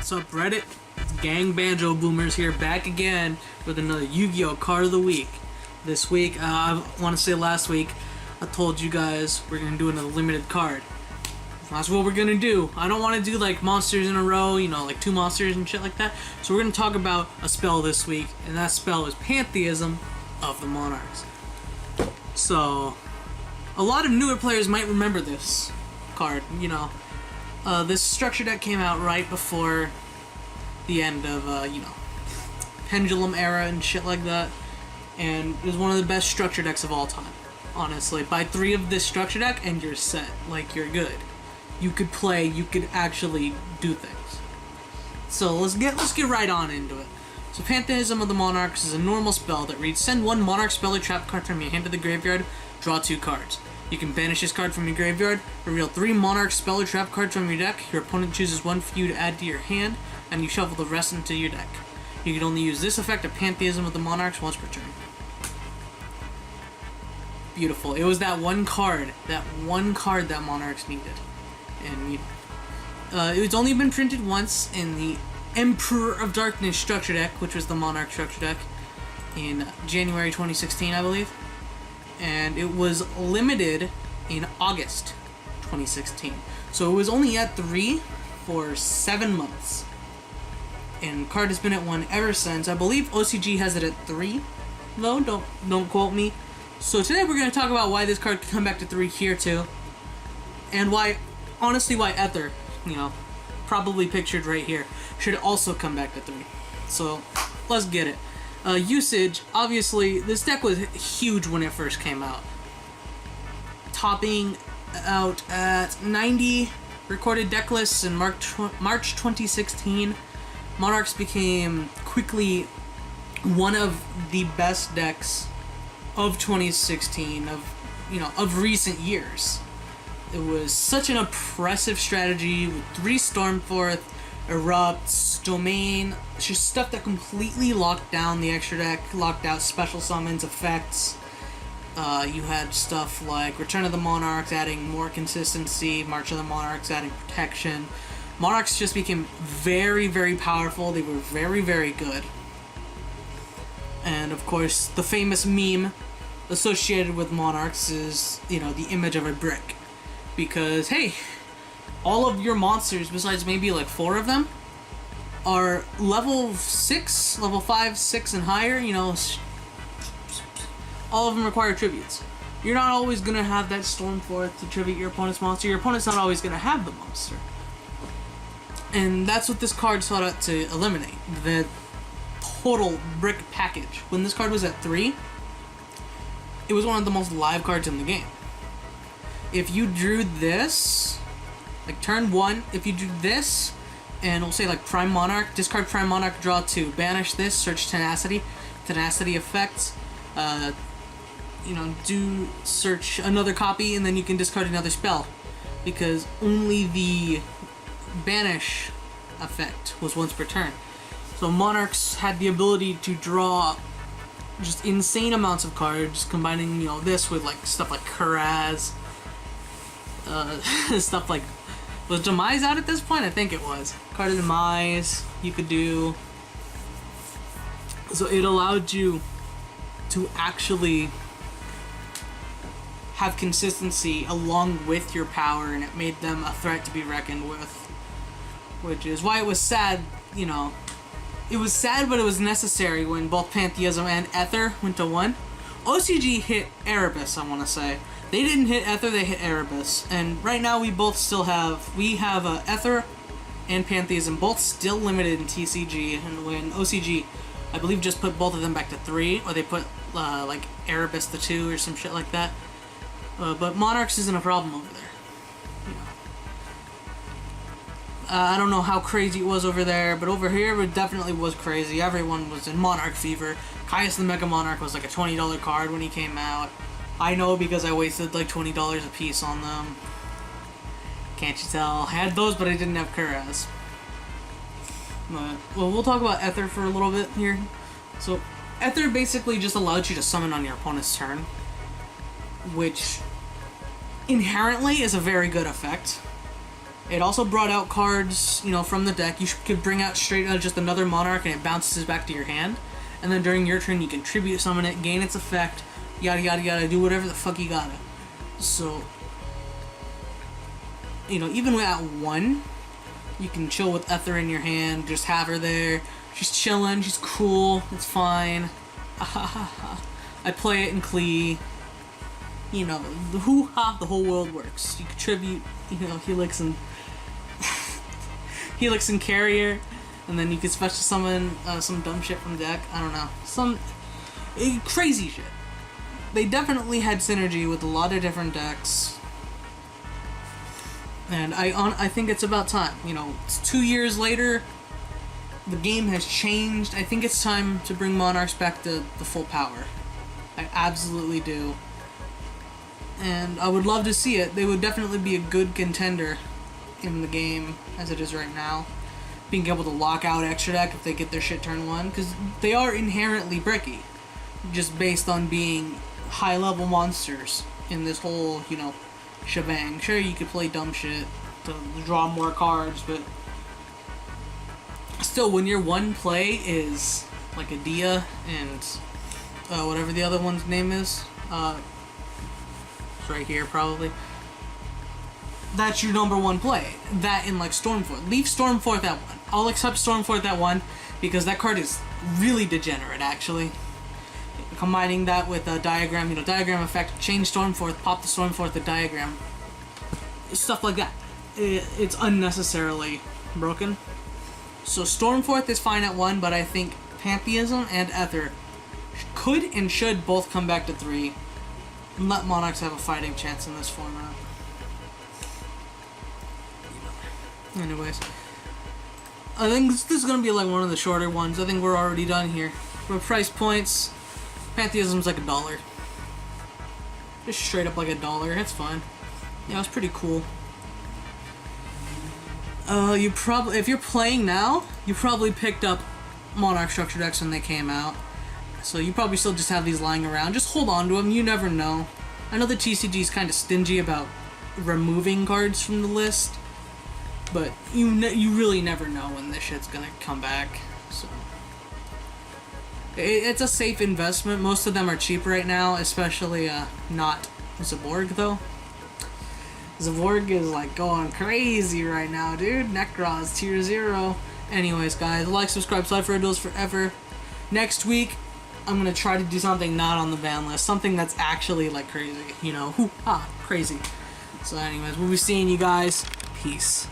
What's up, Reddit? It's Gang Banjo Boomers here, back again with another Yu-Gi-Oh card of the week. This week, I want to say last week, I told you guys we're going to do another limited card. That's what we're going to do. I don't want to do like monsters in a row, you know, like 2 monsters and shit like that. So we're going to talk about a spell this week, and that spell is Pantheism of the Monarchs. So, a lot of newer players might remember this card, you know. This structure deck came out right before the end of, you know, Pendulum era and shit like that. And it was one of the best structure decks of all time, honestly. Buy 3 of this structure deck and you're set. Like, you're good. You could play, you could actually do things. So let's get right on into it. So Pantheism of the Monarchs is a normal spell that reads, send 1 Monarch spell or trap card from your hand to the graveyard, draw 2 cards. You can banish this card from your graveyard, reveal 3 Monarch spell or trap cards from your deck, your opponent chooses 1 for you to add to your hand, and you shuffle the rest into your deck. You can only use this effect of Pantheism of the Monarchs once per turn. Beautiful. It was that one card that Monarchs needed. And you know, it's only been printed once in the Emperor of Darkness structure deck, which was the Monarch structure deck, in January 2016, I believe. And it was limited in August 2016. So it was only at 3 for 7 months. And card has been at 1 ever since. I believe OCG has it at 3, though. Don't quote me. So today we're going to talk about why this card could come back to 3 here too. And why, honestly, why Ether, you know, probably pictured right here, should also come back to 3. So let's get it. Usage, obviously, this deck was huge when it first came out. Topping out at 90 recorded deck lists in March 2016. Monarchs became quickly one of the best decks of 2016, of recent years. It was such an oppressive strategy with 3 Stormforth, Erupts, Domain, just stuff that completely locked down the extra deck, locked out special summons, effects. You had stuff like Return of the Monarchs adding more consistency, March of the Monarchs adding protection. Monarchs just became very, very powerful. They were very, very good. And of course, the famous meme associated with Monarchs is, you know, the image of a brick. Because, hey, all of your monsters, besides maybe like 4 of them, are level 6, level 5, 6, and higher. You know, all of them require tributes. You're not always going to have that Stormforth to tribute your opponent's monster. Your opponent's not always going to have the monster. And that's what this card sought out to eliminate. The total brick package. When this card was at 3, it was one of the most live cards in the game. If you drew this, like turn 1, if you drew this, and we'll say like Prime Monarch, discard Prime Monarch, draw 2, banish this, search Tenacity effects, you know, do search another copy, and then you can discard another spell, because only the banish effect was once per turn. So Monarchs had the ability to draw just insane amounts of cards, combining, you know, this with like stuff like Kuraz, stuff like, was Demise out at this point? I think it was. Card of Demise you could do. So it allowed you to actually have consistency along with your power, and it made them a threat to be reckoned with. Which is why it was sad, you know. It was sad, but it was necessary when both Pantheism and Ether went to 1. OCG hit Erebus, I want to say. They didn't hit Ether, they hit Erebus. And right now we both still have, Ether and Pantheism both still limited in TCG. And when OCG, I believe, just put both of them back to 3, or they put like Erebus to 2 or some shit like that. But Monarchs isn't a problem over there. I don't know how crazy it was over there, but over here it definitely was crazy. Everyone was in Monarch fever. Caius the Mega Monarch was like a $20 card when he came out. I know because I wasted like $20 a piece on them. Can't you tell? I had those, but I didn't have Kuraz. Well, we'll talk about Ether for a little bit here. So, Ether basically just allowed you to summon on your opponent's turn, which inherently is a very good effect. It also brought out cards, you know, from the deck. You could bring out straight out just another Monarch and it bounces back to your hand. And then during your turn, you can tribute summon it, gain its effect, yada yada yada, do whatever the fuck you gotta. So, you know, even at 1, you can chill with Ether in your hand, just have her there. She's chilling, she's cool, it's fine. I play it in Klee. You know, the hoo-ha, the whole world works. You contribute, you know, Helix and Helix and Carrier, and then you can special summon some dumb shit from the deck. I don't know, some crazy shit. They definitely had synergy with a lot of different decks, and I think it's about time. You know, it's 2 years later. The game has changed. I think it's time to bring Monarchs back to the full power. I absolutely do. And I would love to see it. They would definitely be a good contender in the game as it is right now. Being able to lock out extra deck if they get their shit turn 1, because they are inherently bricky, just based on being high level monsters in this whole, you know, shebang. Sure, you could play dumb shit to draw more cards, but still, when your one play is like a Dia and whatever the other one's name is, it's right here probably. That's your number 1 play. That in like Stormforth. Leave Stormforth at 1. I'll accept Stormforth at 1 because that card is really degenerate actually. Combining that with a diagram, you know, diagram effect, change Stormforth, pop the Stormforth to diagram. Stuff like that. It's unnecessarily broken. So Stormforth is fine at 1, but I think Pantheism and Ether could and should both come back to 3 and let Monarchs have a fighting chance in this format. Anyways, I think this is going to be like one of the shorter ones. I think we're already done here. For price points, Pantheism's like $1. Just straight up like $1. It's fine. Yeah, it's pretty cool. You probably, if you're playing now, you probably picked up Monarch structure decks when they came out. So you probably still just have these lying around. Just hold on to them, you never know. I know the TCG is kind of stingy about removing cards from the list, but you really never know when this shit's gonna come back. So it's a safe investment. Most of them are cheap right now, especially not Zaborg though. Zaborg is like going crazy right now, dude. Necros tier 0. Anyways, guys, like, subscribe, slide for duels forever. Next week, I'm gonna try to do something not on the ban list, something that's actually like crazy, you know, crazy. So anyways, we'll be seeing you guys. Peace.